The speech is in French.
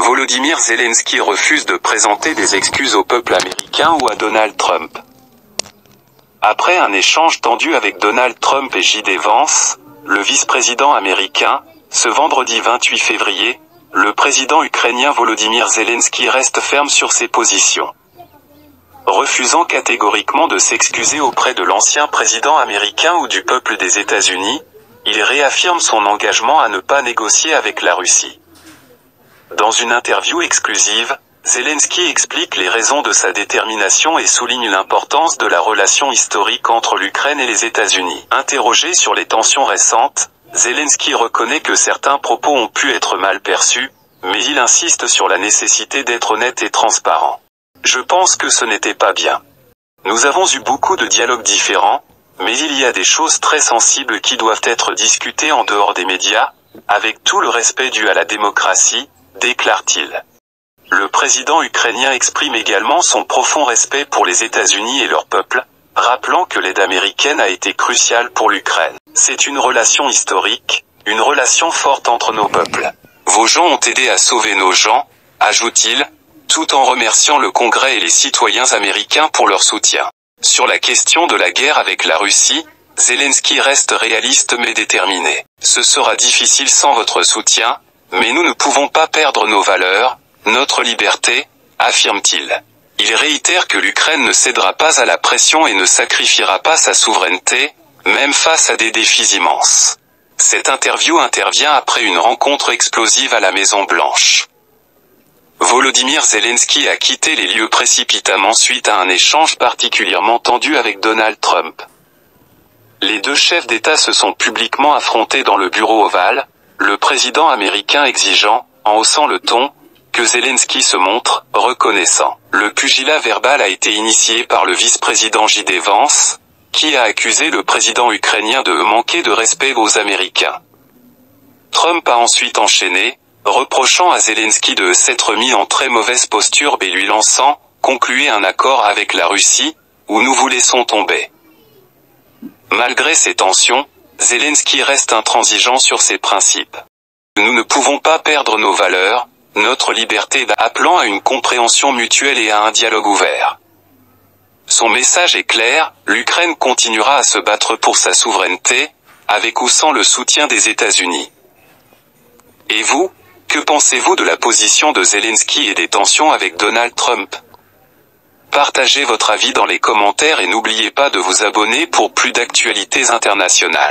Volodymyr Zelensky refuse de présenter des excuses au peuple américain ou à Donald Trump. Après un échange tendu avec Donald Trump et J.D. Vance, le vice-président américain, ce vendredi 28 février, le président ukrainien Volodymyr Zelensky reste ferme sur ses positions. Refusant catégoriquement de s'excuser auprès de l'ancien président américain ou du peuple des États-Unis, il réaffirme son engagement à ne pas négocier avec la Russie. Dans une interview exclusive, Zelensky explique les raisons de sa détermination et souligne l'importance de la relation historique entre l'Ukraine et les États-Unis. Interrogé sur les tensions récentes, Zelensky reconnaît que certains propos ont pu être mal perçus, mais il insiste sur la nécessité d'être honnête et transparent. Je pense que ce n'était pas bien. Nous avons eu beaucoup de dialogues différents, mais il y a des choses très sensibles qui doivent être discutées en dehors des médias, avec tout le respect dû à la démocratie, déclare-t-il. Le président ukrainien exprime également son profond respect pour les États-Unis et leur peuple, rappelant que l'aide américaine a été cruciale pour l'Ukraine. C'est une relation historique, une relation forte entre nos peuples. Vos gens ont aidé à sauver nos gens, ajoute-t-il, tout en remerciant le Congrès et les citoyens américains pour leur soutien. Sur la question de la guerre avec la Russie, Zelensky reste réaliste mais déterminé. Ce sera difficile sans votre soutien, mais nous ne pouvons pas perdre nos valeurs, notre liberté, affirme-t-il. Il réitère que l'Ukraine ne cédera pas à la pression et ne sacrifiera pas sa souveraineté, même face à des défis immenses. Cette interview intervient après une rencontre explosive à la Maison-Blanche. Volodymyr Zelensky a quitté les lieux précipitamment suite à un échange particulièrement tendu avec Donald Trump. Les deux chefs d'État se sont publiquement affrontés dans le bureau ovale, le président américain exigeant, en haussant le ton, que Zelensky se montre reconnaissant. Le pugilat verbal a été initié par le vice-président J.D. Vance, qui a accusé le président ukrainien de manquer de respect aux Américains. Trump a ensuite enchaîné, reprochant à Zelensky de s'être mis en très mauvaise posture et lui lançant « Concluez un accord avec la Russie, ou nous vous laissons tomber ». Malgré ces tensions, Zelensky reste intransigeant sur ses principes. Nous ne pouvons pas perdre nos valeurs, notre liberté, appelant à une compréhension mutuelle et à un dialogue ouvert. Son message est clair, l'Ukraine continuera à se battre pour sa souveraineté, avec ou sans le soutien des États-Unis. Et vous, que pensez-vous de la position de Zelensky et des tensions avec Donald Trump? Partagez votre avis dans les commentaires et n'oubliez pas de vous abonner pour plus d'actualités internationales.